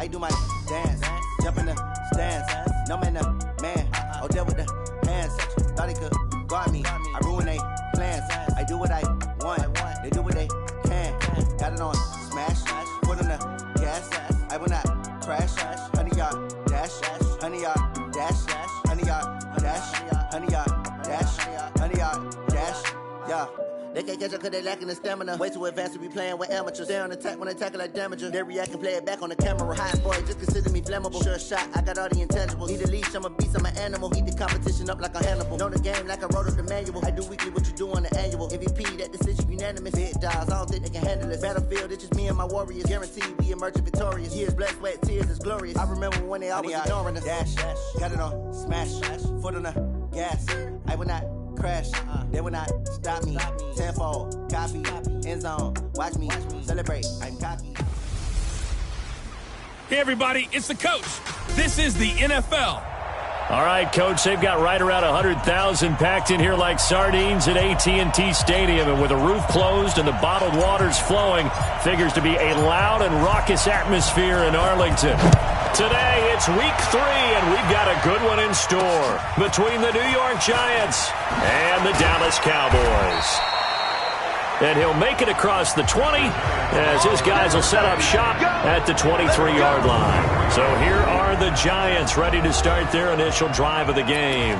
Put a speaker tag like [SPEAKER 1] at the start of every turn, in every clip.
[SPEAKER 1] I do my dance, jump in the stands. No man, the man. Oh, there with the hands. Thought he could guard me. I ruin they plans. I do what I want. They do what they can. Got it on smash. Put on the gas. I will not crash. 100 yard dash. 100 yard dash. 100 yard dash. 100 yard dash. 100 yard dash. Yeah. They can't catch up cause they lacking the stamina. Way too advanced to be playing with amateurs. Stay on attack when they tackle like damager. They react and play it back on the camera. Hot boy, just consider me flammable. Sure shot, I got all the intangibles. Need a leash, I'm a beast, I'm an animal. Heat the competition up like a Hannibal. Know the game like I wrote up the manual. I do weekly what you do on the annual. MVP, that decision unanimous. Big dogs, I don't think they can handle it. Battlefield, it's just me and my warriors. Guaranteed we emerging victorious. Years, blood, sweat, tears, it's glorious. I remember when they always ignoring us. Dash, got it on smash. Foot on the gas. I will not crash, they will not stop me. Tenfold, copy, end zone, watch me celebrate, I'm cocky.
[SPEAKER 2] Hey everybody, it's the coach. This is the NFL.
[SPEAKER 3] All right, Coach, they've got right around 100,000 packed in here like sardines at AT&T Stadium, and with the roof closed and the bottled waters flowing, figures to be a loud and raucous atmosphere in Arlington. Today, it's week 3, and we've got a good one in store between the New York Giants and the Dallas Cowboys. And he'll make it across the 20 as his guys will set up shop at the 23-yard line. So here are the Giants ready to start their initial drive of the game.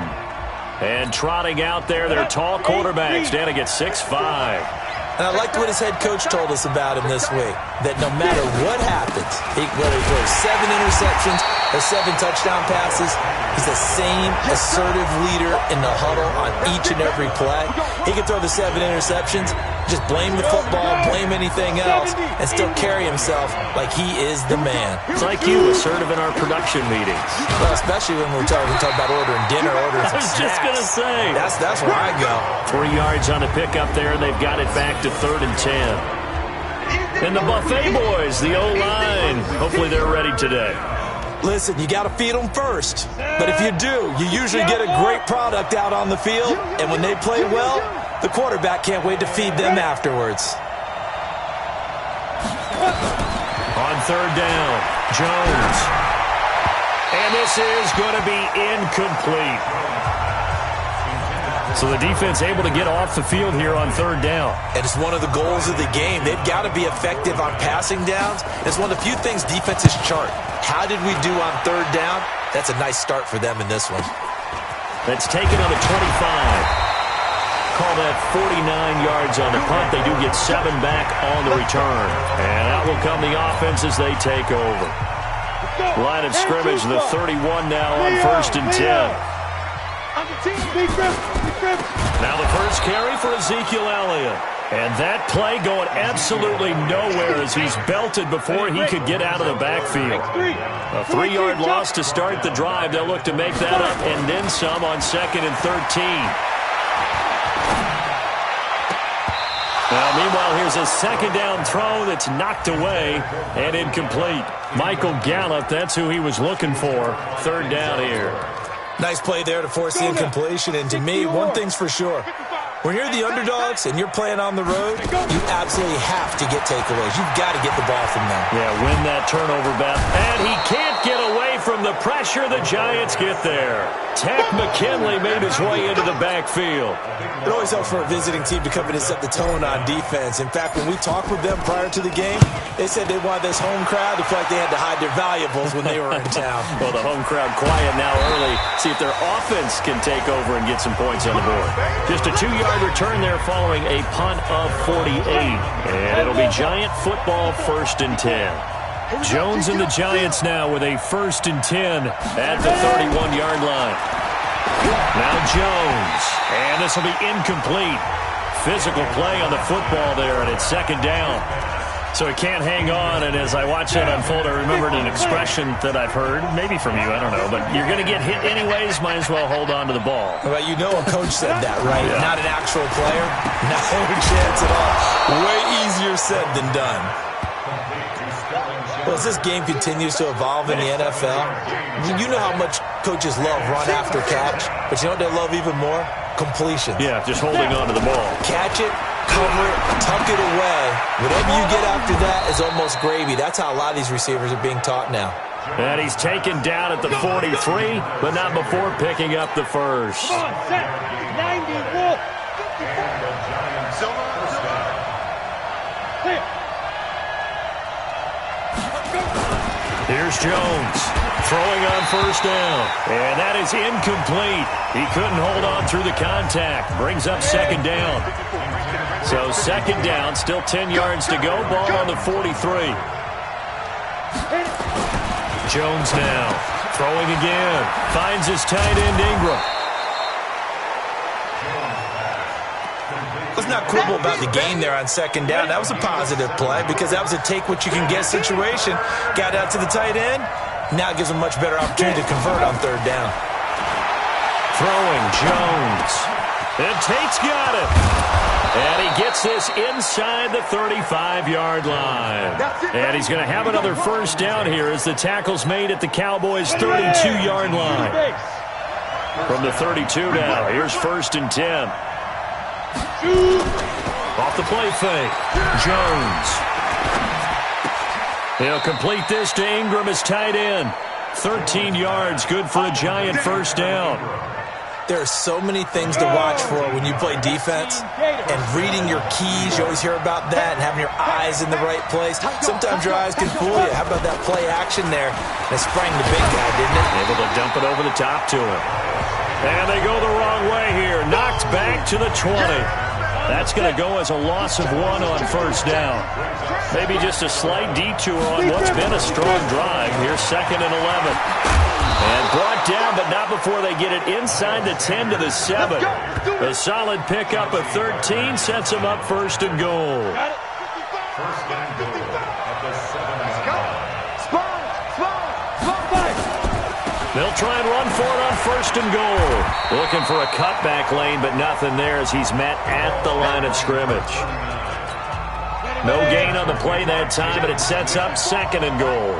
[SPEAKER 3] And trotting out there, their tall quarterback standing at 6'5".
[SPEAKER 4] And I liked what his head coach told us about him this week, that no matter what happens, whether he throws 7 interceptions or 7 touchdown passes, he's the same assertive leader in the huddle on each and every play. He can throw the 7 interceptions, just blame the football, blame anything else, and still carry himself like he is the man.
[SPEAKER 3] It's like you, assertive in our production meetings.
[SPEAKER 4] Well, especially when we talk about ordering dinner, ordering some snacks.
[SPEAKER 3] I was just going to say.
[SPEAKER 4] That's where I go.
[SPEAKER 3] 3 yards on the pickup there, and they've got it back to 3rd and 10. And the Buffet boys, the O-line, hopefully they're ready today.
[SPEAKER 4] Listen, you got to feed them first. But if you do, you usually get a great product out on the field. And when they play well, the quarterback can't wait to feed them afterwards.
[SPEAKER 3] On 3rd down, Jones. And this is going to be incomplete. So the defense able to get off the field here on 3rd down.
[SPEAKER 4] And it's one of the goals of the game. They've got to be effective on passing downs. It's one of the few things defenses chart. How did we do on 3rd down? That's a nice start for them in this one.
[SPEAKER 3] That's taken on the 25. Call that 49 yards on the punt. They do get 7 back on the return. And out will come the offense as they take over. Line of scrimmage, the 31 now on 1st and 10. Now the first carry for Ezekiel Elliott. And that play going absolutely nowhere as he's belted before he could get out of the backfield. A 3-yard loss to start the drive. They'll look to make that up and then some on 2nd and 13. Now, meanwhile, here's a 2nd down throw that's knocked away and incomplete. Michael Gallup, that's who he was looking for. 3rd down here.
[SPEAKER 4] Nice play there to force the incompletion. And to me, one thing's for sure. When you're the underdogs and you're playing on the road, you absolutely have to get takeaways. You've got to get the ball from them.
[SPEAKER 3] Yeah, win that turnover, Beth. And he can't get away from the pressure. The Giants get there. Tech McKinley made his way into the backfield.
[SPEAKER 4] It always helps for a visiting team to come in and set the tone on defense. In fact, when we talked with them prior to the game, they said they wanted this home crowd to feel like they had to hide their valuables when they were in town.
[SPEAKER 3] Well, the home crowd quiet now early. See if their offense can take over and get some points on the board. Just a 2-yard return there following a punt of 48. And it'll be Giant football 1st and 10. Jones and the Giants now with a 1st and 10 at the 31-yard line. Now Jones. And this will be incomplete. Physical play on the football there, and it's 2nd down. So he can't hang on, and as I watch that unfold, I remembered an expression that I've heard, maybe from you, I don't know, but you're going to get hit anyways, might as well hold on to the ball.
[SPEAKER 4] Well, you know a coach said that, right?
[SPEAKER 3] Yeah.
[SPEAKER 4] Not an actual player? No chance at all. Way easier said than done. Well, as this game continues to evolve in the NFL, you know how much coaches love run after catch, but you know what they love even more? Completion.
[SPEAKER 3] Yeah, just holding on to the ball.
[SPEAKER 4] Catch it, cover it, tuck it away. Whatever you get after that is almost gravy. That's how a lot of these receivers are being taught now.
[SPEAKER 3] And he's taken down at the 43, but not before picking up the first.
[SPEAKER 5] Come on, set. 91.
[SPEAKER 3] Here's Jones throwing on first down. And that is incomplete. He couldn't hold on through the contact. Brings up second down. So second down, still 10 yards to go. Ball on the 43. Jones now throwing again. Finds his tight end Ingram.
[SPEAKER 4] Let's not quibble about the game there on second down. That was a positive play because that was a take-what-you-can-get situation. Got out to the tight end. Now it gives him a much better opportunity to convert on third down.
[SPEAKER 3] Throwing Jones. And Tate's got it. And he gets this inside the 35-yard line. And he's going to have another first down here as the tackle's made at the Cowboys' 32-yard line. From the 32 now, here's first and 10. Off the play fake. Jones. He'll complete this to Ingram as tight end. 13 yards, good for a giant first down.
[SPEAKER 4] There are so many things to watch for when you play defense, and reading your keys, you always hear about that, and having your eyes in the right place. Sometimes your eyes can fool you. How about that play action there? That sprang the big guy, didn't it?
[SPEAKER 3] Able to dump it over the top to him. And they go the wrong way here. Knocked back to the 20. That's going to go as a loss of 1 on first down. Maybe just a slight detour on what's been a strong drive. Here's second and 11. And brought down, but not before they get it inside the 10 to the 7. A solid pickup of 13 sets them up first and goal.
[SPEAKER 5] First and goal at the 7.
[SPEAKER 3] They'll try and run for it on first and goal. Looking for a cutback lane, but nothing there as he's met at the line of scrimmage. No gain on the play that time, but it sets up second and goal.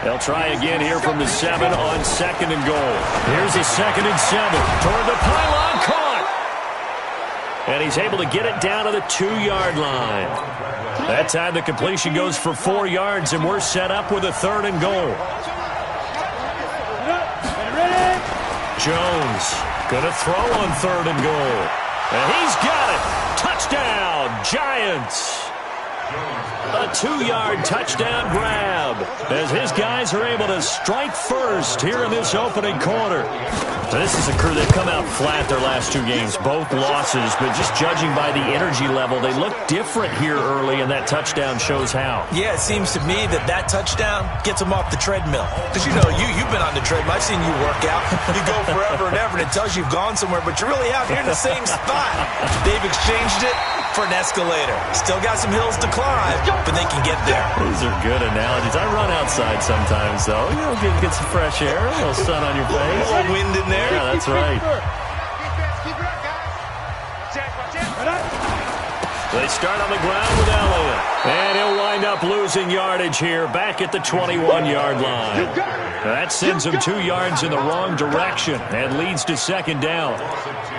[SPEAKER 3] They'll try again here from the 7 on second and goal. Here's a second and 7. Toward the pylon, caught. And he's able to get it down to the 2-yard line. That time the completion goes for 4 yards, and we're set up with a third and goal. Jones gonna throw on third and goal. And he's got it. Touchdown, Giants. A 2-yard touchdown grab as his guys are able to strike first here in this opening quarter. This is a crew that come out flat their last 2 games, both losses, but just judging by the energy level, they look different here early, and that touchdown shows how.
[SPEAKER 4] Yeah, it seems to me that touchdown gets them off the treadmill. Because, you know, you've been on the treadmill. I've seen you work out. You go forever and ever, and it tells you you've gone somewhere, but you're really out here in the same spot. They've exchanged it for an escalator. Still got some hills to climb, but they can get there.
[SPEAKER 3] These are good analogies. I run outside sometimes, though. You know, get some fresh air, a little sun on your face.
[SPEAKER 4] A little wind in there.
[SPEAKER 3] Yeah, that's right. They start on the ground with Elliott. And he'll wind up losing yardage here back at the 21-yard line. That sends him 2 yards in the wrong direction and leads to second down.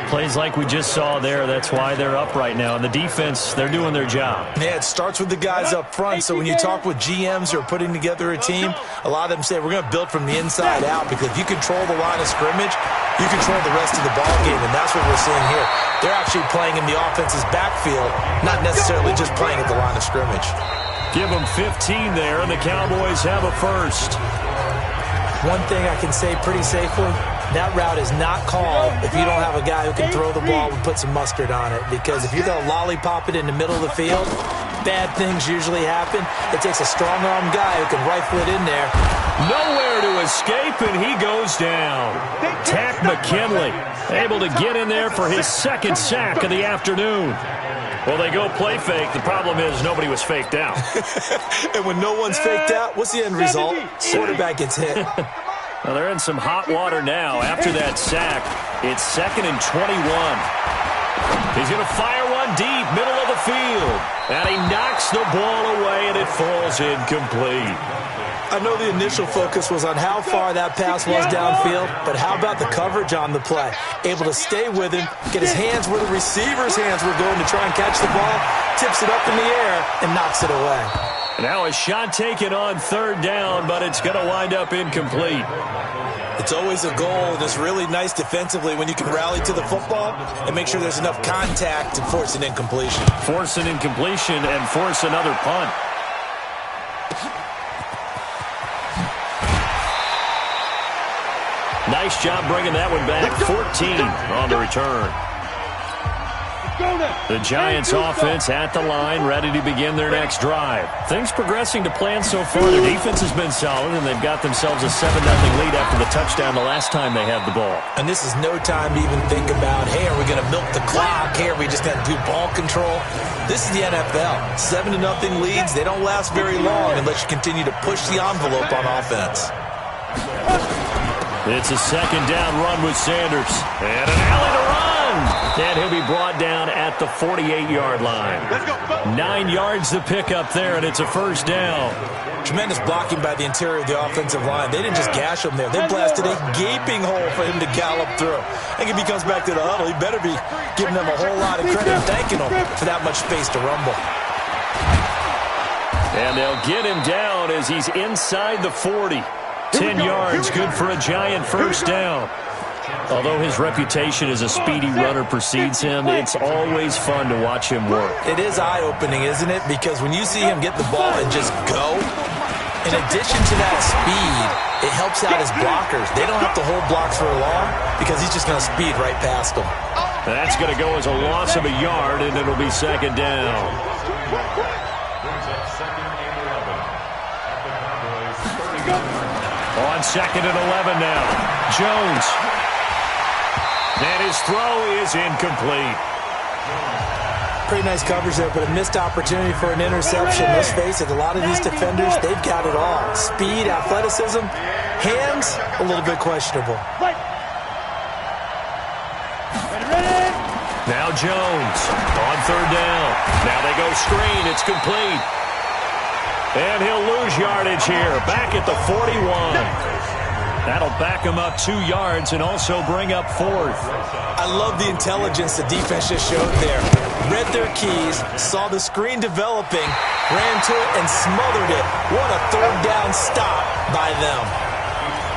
[SPEAKER 3] Plays like we just saw there. That's why they're up right now. And the defense, they're doing their job.
[SPEAKER 4] Yeah, it starts with the guys up front. So when you talk with GMs who are putting together a team, a lot of them say we're going to build from the inside out, because if you control the line of scrimmage, you control the rest of the ball game, and that's what we're seeing here. They're actually playing in the offense's backfield, not necessarily just playing at the line of scrimmage.
[SPEAKER 3] Give them 15 there, and the Cowboys have a first.
[SPEAKER 4] One thing I can say pretty safely, that route is not called if you don't have a guy who can throw the ball and put some mustard on it. Because if you're going to lollipop it in the middle of the field, bad things usually happen. It takes a strong-arm guy who can rifle it in there.
[SPEAKER 3] Nowhere to escape, and he goes down. Tack McKinley able to get in there for his second sack of the afternoon. Well, they go play fake. The problem is nobody was faked out.
[SPEAKER 4] And when no one's faked out, what's the end result? Quarterback gets hit.
[SPEAKER 3] Well, they're in some hot water now. After that sack, it's second and 21. He's going to fire one deep, middle of the field. And he knocks the ball away, and it falls incomplete.
[SPEAKER 4] I know the initial focus was on how far that pass was downfield, but how about the coverage on the play? Able to stay with him, get his hands where the receiver's hands were going to try and catch the ball, tips it up in the air, and knocks it away.
[SPEAKER 3] Now a shot taken on third down, but it's going to wind up incomplete.
[SPEAKER 4] It's always a goal, and it's really nice defensively when you can rally to the football and make sure there's enough contact to force an incompletion.
[SPEAKER 3] Force an incompletion and force another punt. Nice job bringing that one back. 14 on the return. The Giants offense at the line, ready to begin their next drive. Things progressing to plan so far. Their defense has been solid, and they've got themselves a 7-0 lead after the touchdown the last time they had the ball.
[SPEAKER 4] And this is no time to even think about, hey, are we going to milk the clock? Hey, are we just going to do ball control? This is the NFL. 7-0 leads, they don't last very long unless you continue to push the envelope on offense.
[SPEAKER 3] It's a second down run with Sanders. And an alley to run. And he'll be brought down at the 48-yard line. 9 yards to pick up there, and it's a first down.
[SPEAKER 4] Tremendous blocking by the interior of the offensive line. They didn't just gash him there. They blasted a gaping hole for him to gallop through. I think if he comes back to the huddle, he better be giving them a whole lot of credit and thanking them for that much space to rumble.
[SPEAKER 3] And they'll get him down as he's inside the 40. 10 yards, good for a Giant first down. Although his reputation as a speedy runner precedes him, it's always fun to watch him work.
[SPEAKER 4] It is eye-opening, isn't it? Because when you see him get the ball and just go, in addition to that speed, it helps out his blockers. They don't have to hold blocks for long because he's just going to speed right past them.
[SPEAKER 3] That's going to go as a loss of a yard, and it'll be second down. On second and 11 now. Jones. And his throw is incomplete.
[SPEAKER 4] Pretty nice coverage there, but a missed opportunity for an interception. Let's face it, a lot of these defenders, they've got it all. Speed, athleticism, hands, a little bit questionable.
[SPEAKER 3] Now Jones on third down. Now they go screen. It's complete. And he'll lose yardage here. Back at the 41. That'll back him up 2 yards and also bring up fourth.
[SPEAKER 4] I love the intelligence the defense just showed there. Read their keys, saw the screen developing, ran to it and smothered it. What a third down stop by them.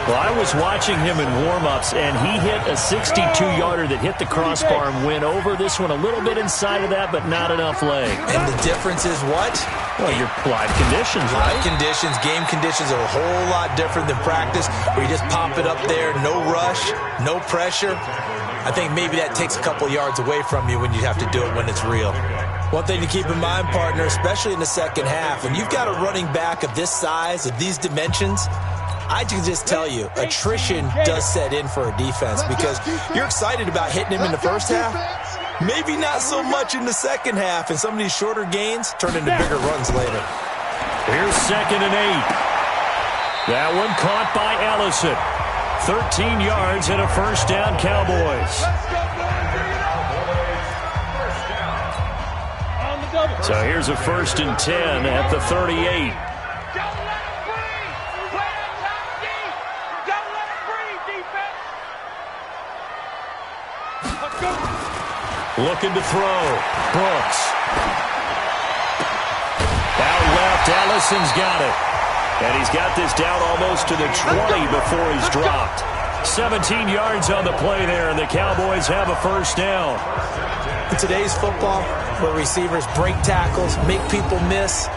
[SPEAKER 3] Well, I was watching him in warm-ups, and he hit a 62-yarder that hit the crossbar and went over this one a little bit inside of that, but not enough leg.
[SPEAKER 4] And the difference is what?
[SPEAKER 3] Well, your live conditions, right?
[SPEAKER 4] Live conditions, game conditions are a whole lot different than practice, where you just pop it up there, no rush, no pressure. I think maybe that takes a couple yards away from you when you have to do it when it's real. One thing to keep in mind, partner, especially in the second half, when you've got a running back of this size, of these dimensions, I can just tell you, attrition does set in for a defense because you're excited about hitting him in the first half. Maybe not so much in the second half, and some of these shorter gains turn into bigger runs later.
[SPEAKER 3] Here's second and 8. That one caught by Allison. 13 yards and a first down, Cowboys. So here's a first and 10 at the 38. Looking to throw. Brooks. Out left, Allison's got it. And he's got this down almost to the 20 before he's dropped. 17 yards on the play there, and the Cowboys have a first down.
[SPEAKER 4] In today's football, where receivers break tackles, make people miss,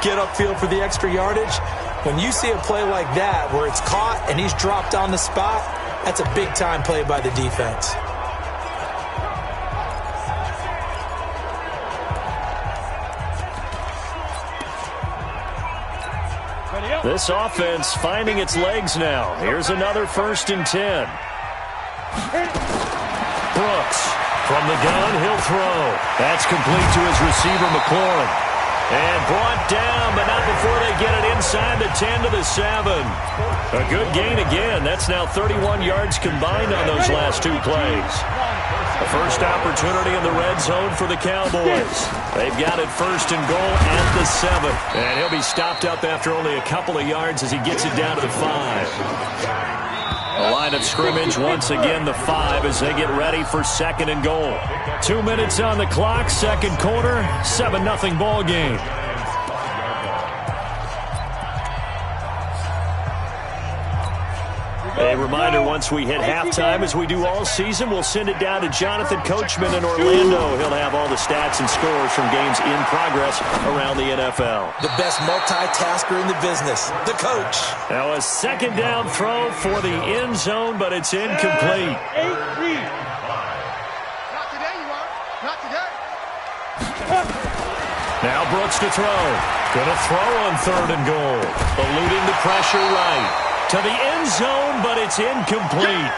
[SPEAKER 4] get upfield for the extra yardage, when you see a play like that where it's caught and he's dropped on the spot, that's a big-time play by the defense.
[SPEAKER 3] This offense finding its legs now. Here's another first and 10. Brooks from the gun, he'll throw. That's complete to his receiver, McLaurin. And brought down, but not before they get it inside the 10 to the 7. A good gain again. That's now 31 yards combined on those last two plays. The first opportunity in the red zone for the Cowboys. They've got it first and goal at the 7. And he'll be stopped up after only a couple of yards as he gets it down to the 5. The line of scrimmage once again the 5 as they get ready for second and goal. 2 minutes on the clock, second quarter, 7-0 ball game. A reminder, once we hit halftime, as we do all season, we'll send it down to Jonathan Coachman in Orlando. He'll have all the stats and scores from games in progress around the NFL.
[SPEAKER 4] The best multitasker in the business, the coach.
[SPEAKER 3] Now a second down throw for the end zone, but it's incomplete.
[SPEAKER 6] Not today, you are. Not today.
[SPEAKER 3] Now Brooks to throw. Gonna throw on third and goal. Eluding the pressure right. To the end zone, but it's incomplete.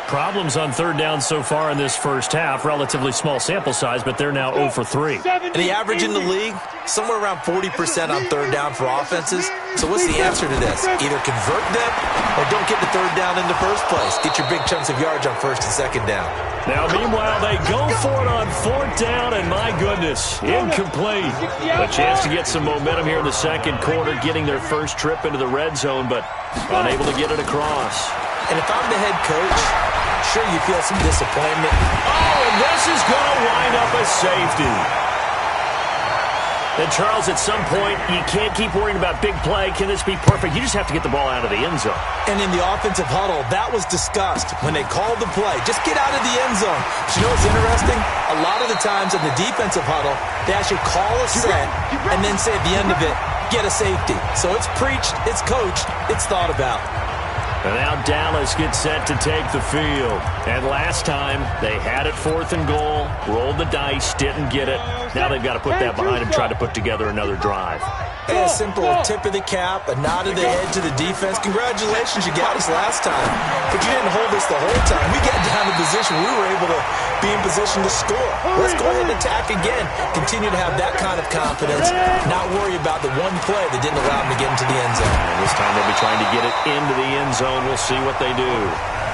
[SPEAKER 3] Problems on third down so far in this first half. Relatively small sample size, but they're now 0 for 3.
[SPEAKER 4] And the average in the league, somewhere around 40% on third down for offenses. So what's the answer to this? Either convert them or don't get the third down in the first place. Get your big chunks of yards on first and second down.
[SPEAKER 3] Now, meanwhile, they go for it on fourth down, and my goodness, incomplete. A chance to get some momentum here in the second quarter, getting their first trip into the red zone, but unable to get it across.
[SPEAKER 4] And if I'm the head coach, sure you feel some disappointment.
[SPEAKER 3] Oh, and this is going to wind up a safety. And, Charles, at some point, you can't keep worrying about big play. Can this be perfect? You just have to get the ball out of the end zone.
[SPEAKER 4] And in the offensive huddle, that was discussed when they called the play. Just get out of the end zone. But you know what's interesting? A lot of the times in the defensive huddle, they actually call a set and then say at the end of it, get a safety. So it's preached, it's coached, it's thought about.
[SPEAKER 3] And now Dallas gets set to take the field. And last time, they had it fourth and goal, rolled the dice, didn't get it. Now they've got to put that behind them, try to put together another drive.
[SPEAKER 4] A simple tip of the cap, a nod of the head to the defense. Congratulations, you got us last time. But you didn't hold us the whole time. We got down to position. We were able to be in position to score. Let's go ahead and attack again. Continue to have that kind of confidence. Not worry about the one play that didn't allow them to get into the end zone.
[SPEAKER 3] And this time they'll be trying to get it into the end zone. We'll see what they do.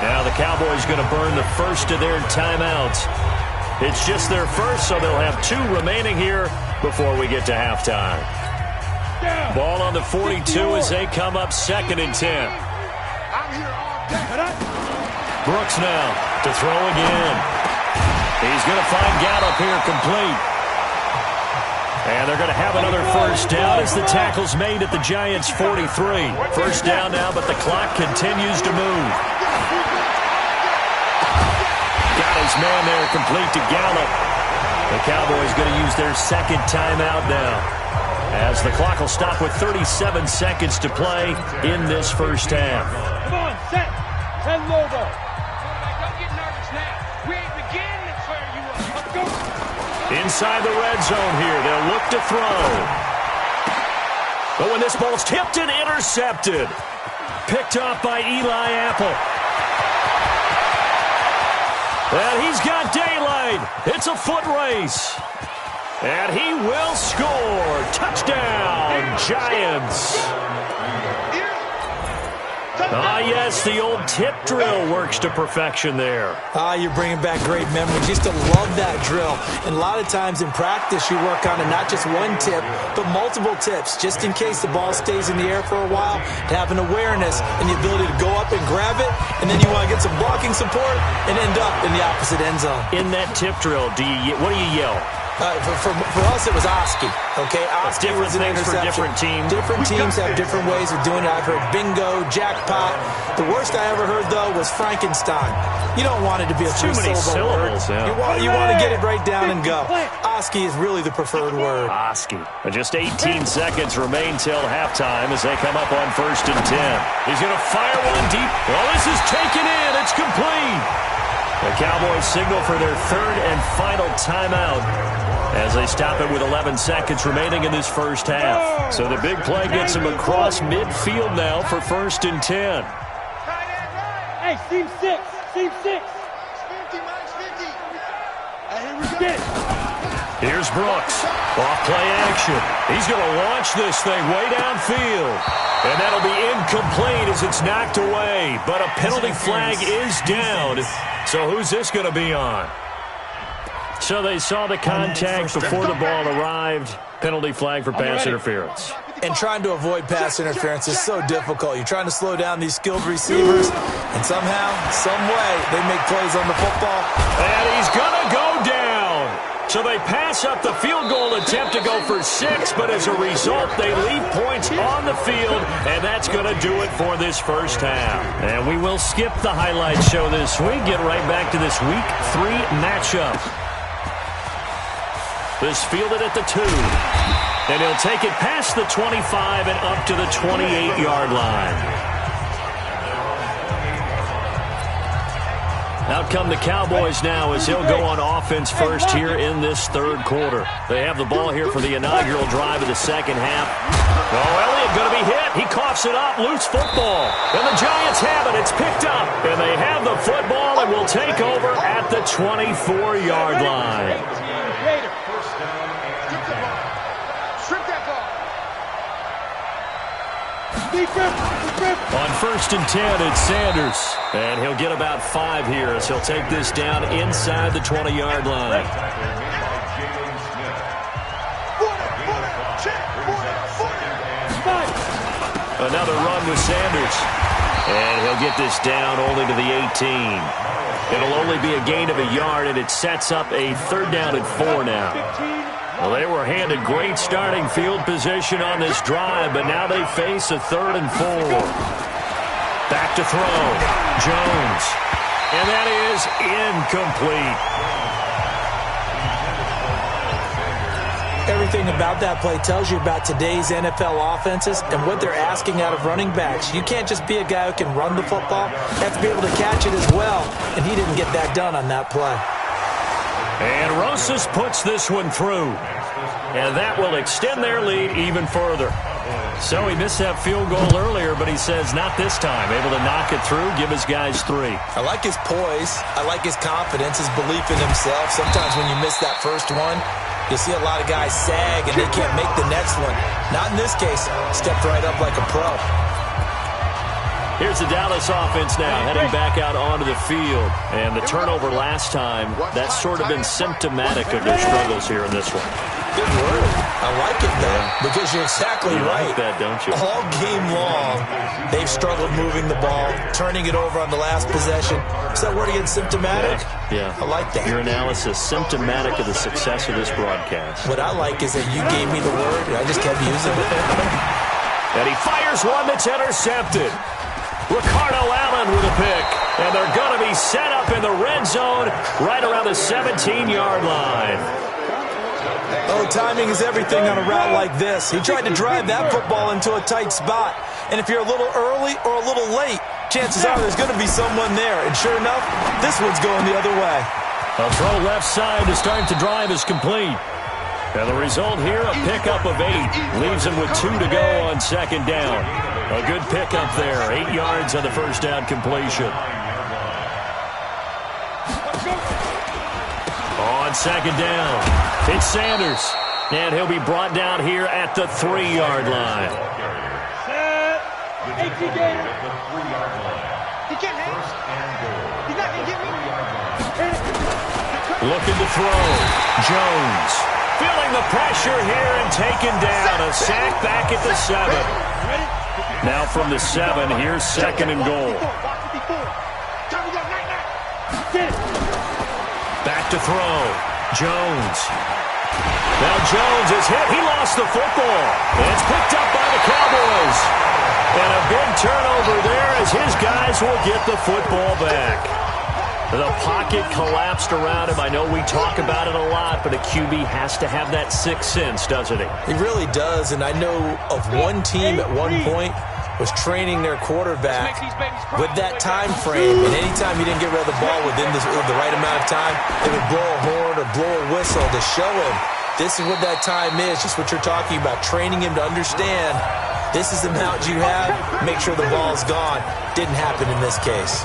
[SPEAKER 3] Now the Cowboys going to burn the first of their timeouts. It's just their first, so they'll have 2 remaining here before we get to halftime. Ball on the 42 as they come up second and 10. Brooks now to throw again. He's going to find Gallup here complete. And they're going to have another first down as the tackle's made at the Giants' 43. First down now, but the clock continues to move. Got his man there complete to Gallup. The Cowboys going to use their second timeout now, as the clock will stop with 37 seconds to play in this first half.
[SPEAKER 6] Come on, set. 10 logo. Don't get nervous now. We ain't beginning to clear you up. Let's go.
[SPEAKER 3] Inside the red zone here, they'll look to throw. But when this ball's tipped and intercepted, picked off by Eli Apple. And he's got daylight. It's a foot race. And he will score. Touchdown, Giants. Ah, yes, the old tip drill works to perfection there.
[SPEAKER 4] You're bringing back great memories. Used to love that drill. And a lot of times in practice, you work on it, not just one tip, but multiple tips, just in case the ball stays in the air for a while, to have an awareness and the ability to go up and grab it, and then you want to get some blocking support and end up in the opposite end zone.
[SPEAKER 3] In that tip drill, what do you yell?
[SPEAKER 4] For us, it was Oski. Okay, Oski was an
[SPEAKER 3] things for different teams.
[SPEAKER 4] Different teams have different ways of doing it. I've heard bingo, jackpot. The worst I ever heard, though, was Frankenstein. You don't want it to be a
[SPEAKER 3] too many syllables.
[SPEAKER 4] Yeah. You want to get it right down and go. Oski is really the preferred word.
[SPEAKER 3] Oski. Just 18 seconds remain till halftime as they come up on first and 10. He's going to fire one deep. Well, this is taken in. It's complete. The Cowboys signal for their third and final timeout as they stop it with 11 seconds remaining in this first half. So the big play gets them across midfield now for first and 10.
[SPEAKER 6] Hey, seam 6. Seam 6. 50 minus 50. Hey, here we go.
[SPEAKER 3] Here's Brooks. Off-play action. He's going to launch this thing way downfield. And that'll be incomplete as it's knocked away. But a penalty flag is down. So who's this going to be on? So they saw the contact before the ball arrived. Penalty flag for pass interference.
[SPEAKER 4] And trying to avoid pass interference is so difficult. You're trying to slow down these skilled receivers, and somehow, some way, they make plays on the football.
[SPEAKER 3] And he's going to go down. So they pass up the field goal attempt to go for 6, but as a result, they leave points on the field, and that's going to do it for this first half. And we will skip the highlight show this week, get right back to this Week 3 matchup. This fielded at the 2. And he'll take it past the 25 and up to the 28-yard line. Out come the Cowboys now as he'll go on offense first here in this third quarter. They have the ball here for the inaugural drive of the second half. Oh, Elliott going to be hit. He coughs it up. Loose football. And the Giants have it. It's picked up. And they have the football and will take over at the 24-yard line. On 1st and 10, it's Sanders. And he'll get about 5 here as he'll take this down inside the 20-yard line. Another run with Sanders. And he'll get this down only to the 18. It'll only be a gain of a yard, and it sets up a 3rd down and 4 now. Well, they were handed great starting field position on this drive, but now they face a 3rd and 4. Back to throw. Jones. And that is incomplete.
[SPEAKER 4] Everything about that play tells you about today's NFL offenses and what they're asking out of running backs. You can't just be a guy who can run the football. You have to be able to catch it as well, and he didn't get that done on that play.
[SPEAKER 3] And Rosas puts this one through. And that will extend their lead even further. So he missed that field goal earlier, but he says not this time. Able to knock it through, give his guys 3.
[SPEAKER 4] I like his poise. I like his confidence, his belief in himself. Sometimes when you miss that first one, you'll see a lot of guys sag and they can't make the next one. Not in this case. Stepped right up like a pro.
[SPEAKER 3] Here's the Dallas offense now, heading back out onto the field. And the turnover last time, that's sort of been symptomatic of their struggles here in this one.
[SPEAKER 4] Good word. I like it, though, because you're exactly right.
[SPEAKER 3] You like that, don't you?
[SPEAKER 4] All game long, they've struggled moving the ball, turning it over on the last possession. Is that word again, symptomatic?
[SPEAKER 3] Yeah.
[SPEAKER 4] I like that.
[SPEAKER 3] Your analysis, symptomatic of the success of this broadcast.
[SPEAKER 4] What I like is that you gave me the word, and I just kept using it.
[SPEAKER 3] And he fires one that's intercepted. Ricardo Allen with a pick. And they're going to be set up in the red zone right around the 17-yard line.
[SPEAKER 4] Oh, timing is everything on a route like this. He tried to drive that football into a tight spot. And if you're a little early or a little late, chances are there's going to be someone there. And sure enough, this one's going the other way.
[SPEAKER 3] A throw left side to start the drive is complete. And the result here, a pickup of 8. Leaves him with 2 to go on 2nd down. A good pickup there. 8 yards on the first down completion. On 2nd down, it's Sanders. And he'll be brought down here at the 3-yard line.
[SPEAKER 6] He can't hang. He's not going to get me.
[SPEAKER 3] Looking to throw. Jones. Feeling the pressure here and taken down. A sack back at the 7. Now from the 7, here's 2nd and goal. Back to throw. Jones. Now Jones is hit. He lost the football. And it's picked up by the Cowboys. And a big turnover there as his guys will get the football back. The pocket collapsed around him. I know we talk about it a lot, but a QB has to have that sixth sense, doesn't he?
[SPEAKER 4] He really does, and I know of one team at one point was training their quarterback with that time frame, and anytime he didn't get rid of the ball within the right amount of time, they would blow a horn or blow a whistle to show him this is what that time is, just what you're talking about, training him to understand this is the amount you have, make sure the ball's gone. Didn't happen in this case.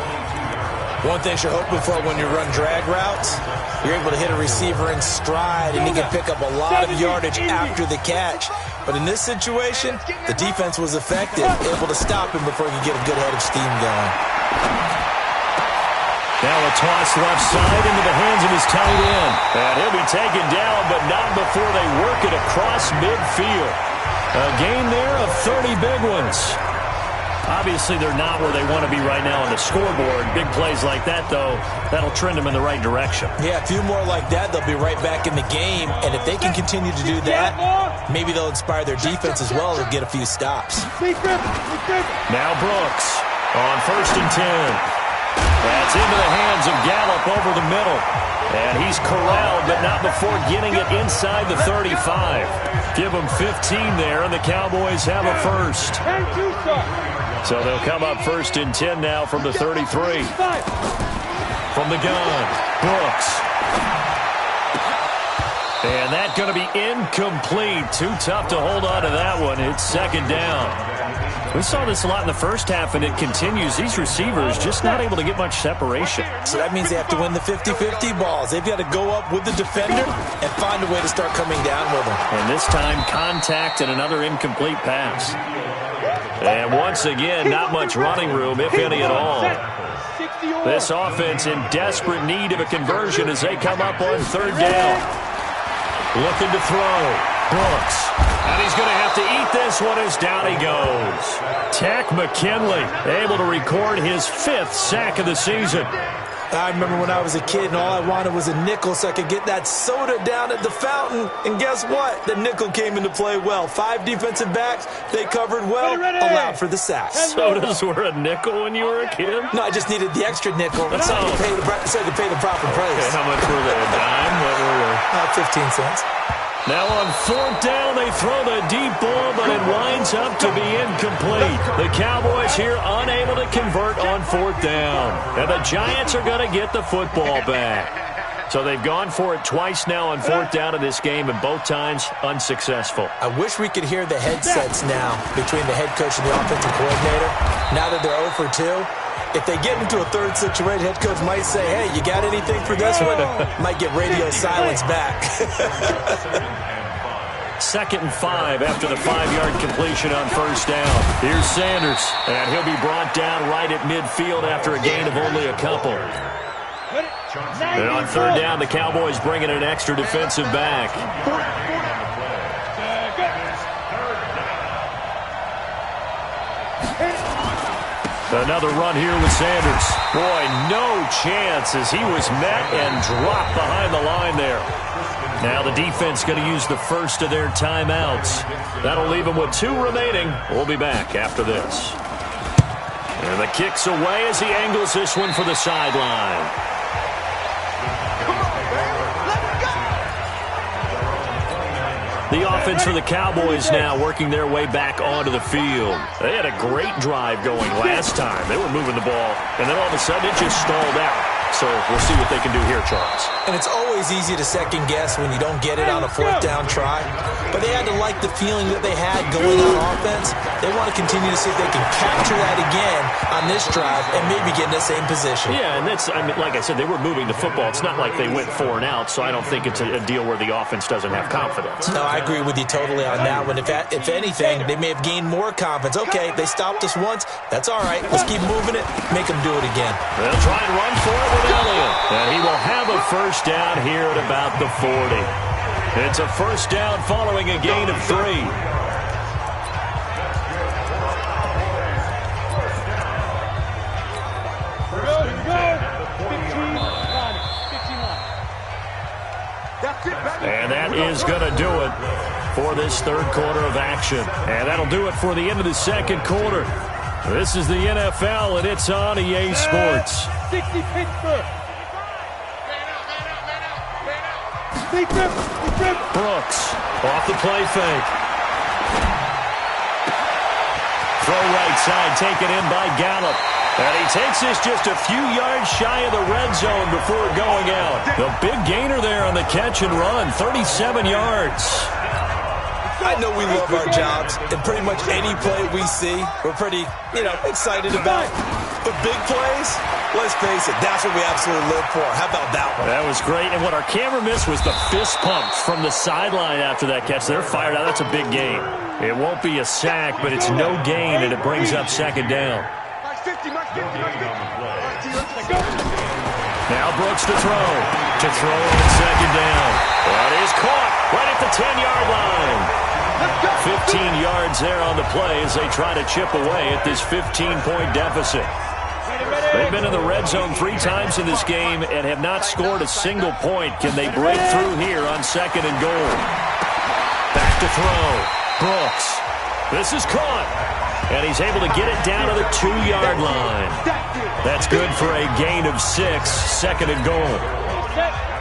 [SPEAKER 4] One thing you're hoping for when you run drag routes, You're able to hit a receiver in stride, and he can pick up a lot of yardage after the catch. But in this situation, the defense was effective, able to stop him before he could get a good head of steam going.
[SPEAKER 3] Now a toss left side into the hands of his tight end. And he'll be taken down, but not before they work it across midfield. A gain there of 30 big ones. Obviously, they're not where they want to be right now on the scoreboard. Big plays like that, though, that'll trend them in the right direction.
[SPEAKER 4] Yeah, a few more like that, they'll be right back in the game. And if they can continue to do that, maybe they'll inspire their defense as well and get a few stops.
[SPEAKER 3] Now Brooks on 1st and 10. That's into the hands of Gallup over the middle. And he's corralled, but not before getting it inside the 35. Give them 15 there, and the Cowboys have a first. So they'll come up 1st and 10 now from the 33. From the gun, Brooks. And that's going to be incomplete. Too tough to hold on to that one. It's 2nd down. We saw this a lot in the first half, and it continues. These receivers just not able to get much separation.
[SPEAKER 4] So that means they have to win the 50-50 balls. They've got to go up with the defender and find a way to start coming down with them.
[SPEAKER 3] And this time, contact and another incomplete pass. And once again, not much running room, if any at all. This offense in desperate need of a conversion as they come up on 3rd down. Looking to throw. Brooks. And he's going to have to eat this one as down he goes. Tack McKinley able to record his 5th sack of the season.
[SPEAKER 4] I remember when I was a kid and all I wanted was a nickel so I could get that soda down at the fountain. And guess what? The nickel came into play well. 5 defensive backs. They covered well, allowed for the sacks.
[SPEAKER 3] Sodas were a nickel when you were a kid?
[SPEAKER 4] No, I just needed the extra nickel so I could pay the proper price.
[SPEAKER 3] Okay, how much were they? A dime? What were they?
[SPEAKER 4] 15 cents.
[SPEAKER 3] Now on 4th down, they throw the deep ball, but it winds up to be incomplete. The Cowboys here unable to convert on 4th down. And the Giants are going to get the football back. So they've gone for it twice now on 4th down in this game, and both times unsuccessful.
[SPEAKER 4] I wish we could hear the headsets now between the head coach and the offensive coordinator. Now that they're 0 for 2. If they get into a 3rd situation, head coach might say, hey, you got anything for this one? Might get radio silence back.
[SPEAKER 3] 2nd and 5 after the 5-yard completion on 1st down. Here's Sanders, and he'll be brought down right at midfield after a gain of only a couple. And on 3rd down, the Cowboys bring in an extra defensive back. Another run here with Sanders. Boy, no chance as he was met and dropped behind the line there. Now the defense going to use the first of their timeouts. That'll leave them with 2 remaining. We'll be back after this. And the kick's away as he angles this one for the sideline. The offense for the Cowboys now working their way back onto the field. They had a great drive going last time. They were moving the ball, and then all of a sudden it just stalled out. So we'll see what they can do here, Charles.
[SPEAKER 4] And it's always easy to second guess when you don't get it on a 4th down try. But they had to like the feeling that they had going on offense. They want to continue to see if they can capture that again on this drive and maybe get in the same position.
[SPEAKER 3] Yeah, and that's, I mean, like I said, they were moving the football. It's not like they went 4 and out, so I don't think it's a deal where the offense doesn't have confidence.
[SPEAKER 4] No, I agree with you totally on that one. If anything, they may have gained more confidence. Okay, they stopped us once. That's all right. Let's keep moving it. Make them do it again.
[SPEAKER 3] They'll try and run for it with Elliott. And he will have a first down here at about the 40. It's a first down following a gain of 3. And that is going to do it for this 3rd quarter of action. And that'll do it for the end of the 2nd quarter. This is the NFL, and it's on EA Sports.
[SPEAKER 6] 60 Pittsburgh.
[SPEAKER 3] Brooks off the play fake. Throw right side taken in by Gallup. And he takes this just a few yards shy of the red zone before going out. The big gainer there on the catch and run, 37 yards.
[SPEAKER 4] I know we love our jobs, and pretty much any play we see, we're pretty, excited about. But big plays, let's face it, that's what we absolutely live for. How about that one?
[SPEAKER 3] That was great, and what our camera missed was the fist pumps from the sideline after that catch. They're fired out. That's a big gain. It won't be a sack, but it's no gain, and it brings up second down. Now Brooks to throw on second down. That is caught right at the 10-yard line. 15 yards there on the play as they try to chip away at this 15-point deficit. They've been in the red zone 3 times in this game and have not scored a single point. Can they break through here on second and goal? Back to throw. Brooks. This is caught. And he's able to get it down to the 2-yard line. That's good for a gain of 6, second and goal.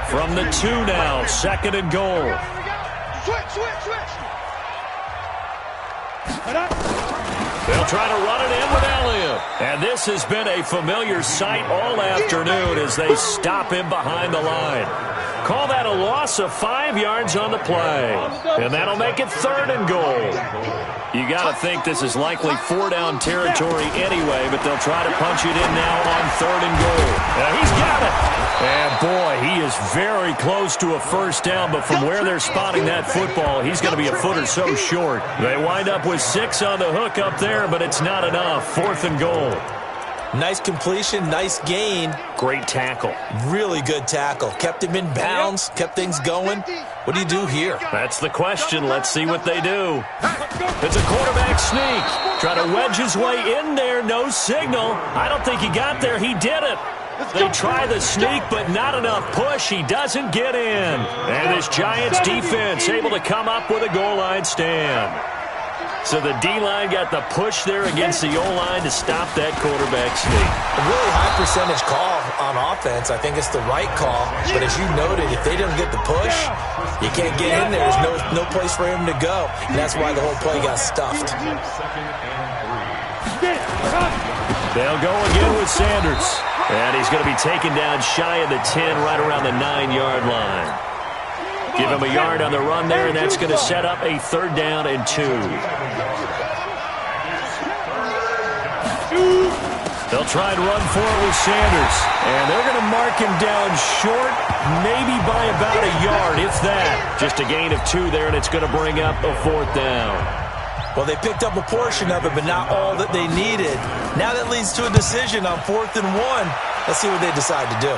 [SPEAKER 3] From the 2 now, second and goal. They'll try to run it in with Elliott. And this has been a familiar sight all afternoon as they stop him behind the line. Call that a loss of 5 yards on the play. And that'll make it third and goal. You got to think this is likely 4-down territory anyway, but they'll try to punch it in now on third and goal. He's got it. And boy, he is very close to a first down, but from where they're spotting that football, he's going to be a foot or so short. They wind up with 6 on the hook up there, but it's not enough. Fourth and goal.
[SPEAKER 4] Nice completion, nice gain.
[SPEAKER 3] Great tackle.
[SPEAKER 4] Really good tackle. Kept him in bounds, kept things going. What do you do here?
[SPEAKER 3] That's the question. Let's see what they do. It's a quarterback sneak. Try to wedge his way in there. No signal. I don't think he got there. He did it. They try the sneak, but not enough push. He doesn't get in. And this Giants defense able to come up with a goal line stand. So the D-line got the push there against the O-line to stop that quarterback sneak.
[SPEAKER 4] A really high percentage call on offense. I think it's the right call. But as you noted, if they didn't get the push, you can't get in there. There's no place for him to go. And that's why the whole play got stuffed.
[SPEAKER 3] They'll go again with Sanders. And he's going to be taken down shy of the 10, right around the 9-yard line. Give him a yard on the run there, and that's going to set up a 3rd down and 2. They'll try and run for it with Sanders. And they're going to mark him down short, maybe by about a yard, if that. Just a gain of 2 there, and it's going to bring up a 4th down.
[SPEAKER 4] Well, they picked up a portion of it, but not all that they needed. Now that leads to a decision on 4th and 1. Let's see what they decide to do.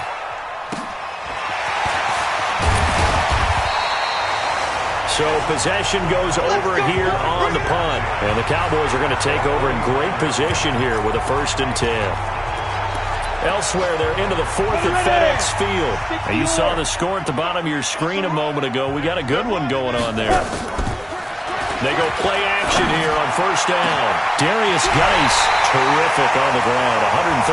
[SPEAKER 3] So possession goes over here on the punt. And the Cowboys are going to take over in great position here with a 1st and 10. Elsewhere, they're into the 4th at FedEx Field. And you saw the score at the bottom of your screen a moment ago. We got a good one going on there. They go play action here on 1st down. Darius Geis, terrific on the ground.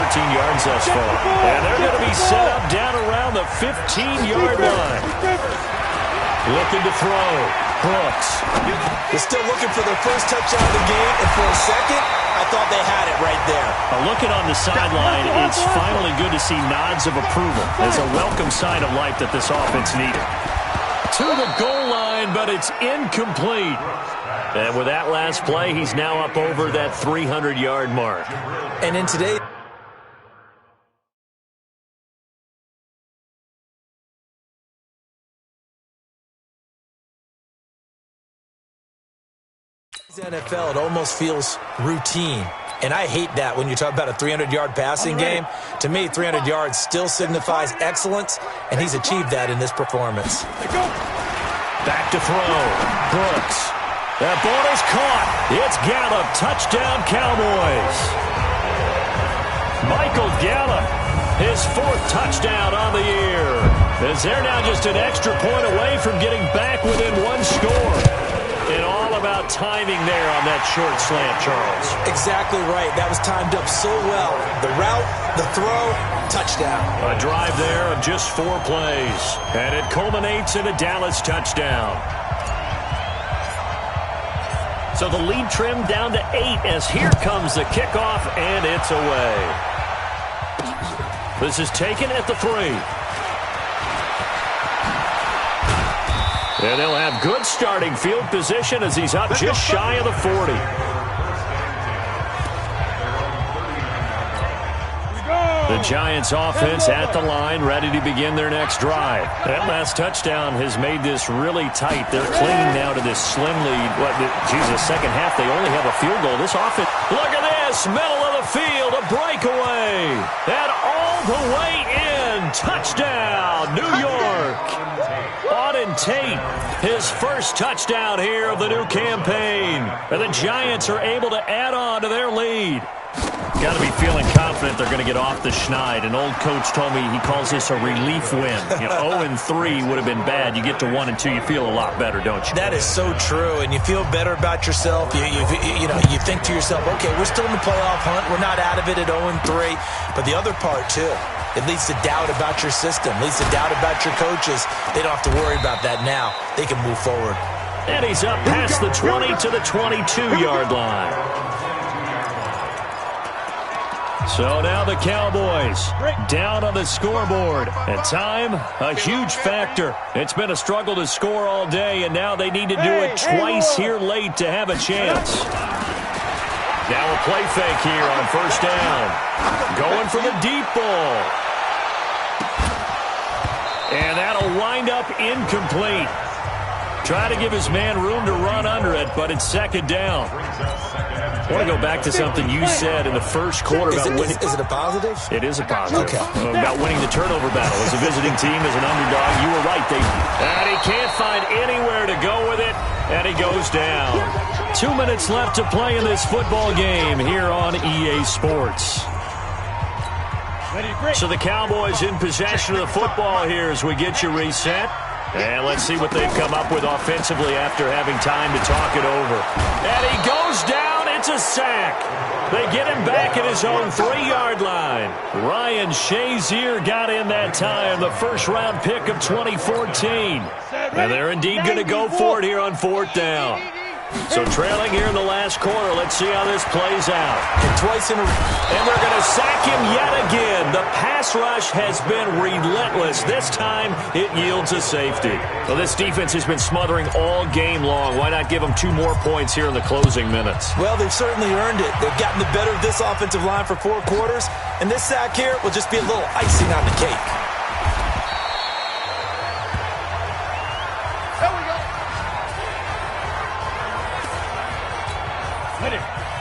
[SPEAKER 3] 113 yards thus far. And they're going to be set up down around the 15-yard line. Looking to throw. Brooks.
[SPEAKER 4] They're still looking for their first touchdown of the game, and for a second, I thought they had it right there.
[SPEAKER 3] Looking on the sideline, it's finally good to see nods of approval. It's a welcome sign of life that this offense needed. To the goal line, but it's incomplete. And with that last play, he's now up over that 300-yard mark.
[SPEAKER 4] And in today's NFL, it almost feels routine. And I hate that when you talk about a 300-yard passing game. To me, 300 yards still signifies excellence, and he's achieved that in this performance.
[SPEAKER 3] Back to throw. Brooks. That ball is caught. It's Gallup. Touchdown, Cowboys. Michael Gallup, his 4th touchdown on the year. As they're now just an extra point away from getting back within 1 score. And all about timing there on that short slant, Charles.
[SPEAKER 4] Exactly right. That was timed up so well. The route, the throw, touchdown.
[SPEAKER 3] A drive there of just 4 plays. And it culminates in a Dallas touchdown. So the lead trimmed down to 8 as here comes the kickoff, and it's away. This is taken at the 3. And they'll have good starting field position as he's up just shy of the 40. The Giants offense at the line, ready to begin their next drive. That last touchdown has made this really tight. They're clinging now to this slim lead. Second half, they only have a field goal. This offense, look at this, middle of the field, a breakaway. And all the way in, touchdown, New York. Auden Tate, his first touchdown here of the new campaign. And the Giants are able to add on to their lead. Got to be feeling confident they're going to get off the schneid. An old coach told me he calls this a relief win. 0-3 would have been bad. You get to 1-2, you feel a lot better, don't you?
[SPEAKER 4] That is so true, and you feel better about yourself. You think to yourself, okay, we're still in the playoff hunt. We're not out of it at 0-3. But the other part, too, it leads to doubt about your system, leads to doubt about your coaches. They don't have to worry about that now. They can move forward.
[SPEAKER 3] And he's up past the 20 to the 22-yard line. So now the Cowboys down on the scoreboard. And time, a huge factor. It's been a struggle to score all day, and now they need to do it twice here late to have a chance. Now a play fake here on first down. Going for the deep ball. And that'll wind up incomplete. Try to give his man room to run under it, but it's second down. I want to go back to something you said in the first quarter about winning.
[SPEAKER 4] Is it a positive?
[SPEAKER 3] It is a positive.
[SPEAKER 4] Okay.
[SPEAKER 3] About winning the turnover battle. As a visiting team, as an underdog, you were right. And he can't find anywhere to go with it, and he goes down. 2 minutes left to play in this football game here on EA Sports. So the Cowboys in possession of the football here as we get you reset. And let's see what they've come up with offensively after having time to talk it over. And he goes down. It's a sack. They get him back at his own 3-yard line. Ryan Shazier got in that time, the first-round pick of 2014. And they're indeed going to go for it here on fourth down. So trailing here in the last quarter, let's see how this plays out. And they're going to sack him yet again. The pass rush has been relentless. This time, it yields a safety. Well, this defense has been smothering all game long. Why not give them 2 more points here in the closing minutes?
[SPEAKER 4] Well, they've certainly earned it. They've gotten the better of this offensive line for 4 quarters, and this sack here will just be a little icing on the cake.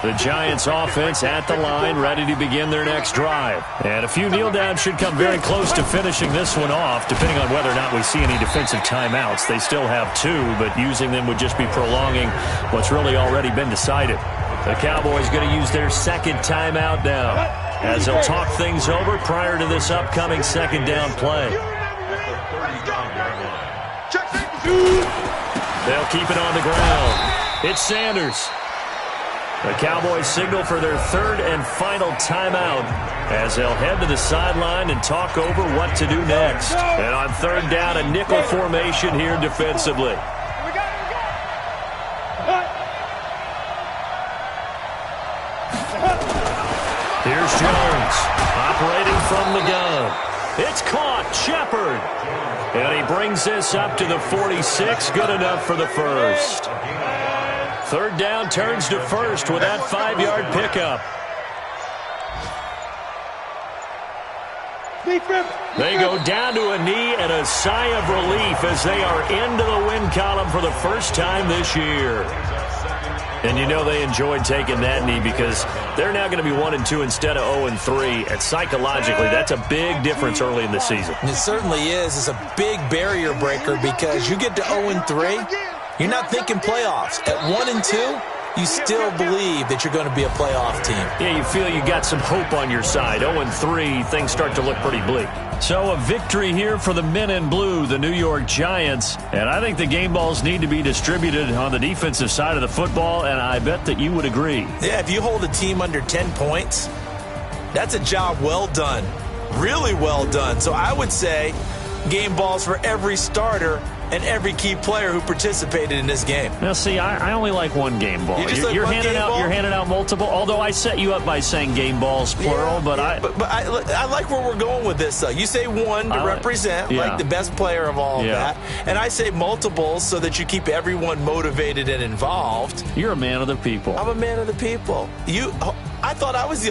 [SPEAKER 3] The Giants offense at the line, ready to begin their next drive. And a few kneel downs should come very close to finishing this one off, depending on whether or not we see any defensive timeouts. They still have 2, but using them would just be prolonging what's really already been decided. The Cowboys going to use their second timeout now, as they'll talk things over prior to this upcoming second down play. They'll keep it on the ground. It's Sanders. The Cowboys signal for their third and final timeout as they'll head to the sideline and talk over what to do next. And on third down, a nickel formation here defensively. Here's Jones, operating from the gun. It's caught, Shepard. And he brings this up to the 46, good enough for the first. Third down turns to first with that 5-yard pickup. They go down to a knee and a sigh of relief as they are into the win column for the first time this year. And you know they enjoyed taking that knee because they're now going to be 1-2 instead of 0-3. And psychologically, that's a big difference early in the season.
[SPEAKER 4] It certainly is. It's a big barrier breaker because you get to 0-3. You're not thinking playoffs. At 1-2, you still believe that you're going to be a playoff team.
[SPEAKER 3] Yeah, you feel you got some hope on your side. 0-3, things start to look pretty bleak. So a victory here for the men in blue, the New York Giants. And I think the game balls need to be distributed on the defensive side of the football, and I bet that you would agree.
[SPEAKER 4] Yeah, if you hold a team under 10 points, that's a job well done. Really well done. So I would say game balls for every starter and every key player who participated in this game.
[SPEAKER 3] Now, see, I only like one game ball. You're handing out multiple. Although I set you up by saying game balls plural, but
[SPEAKER 4] I like where we're going with this. You say one to represent like the best player of all of that, and I say multiples so that you keep everyone motivated and involved.
[SPEAKER 3] You're a man of the people.
[SPEAKER 4] I'm a man of the people. I thought I was the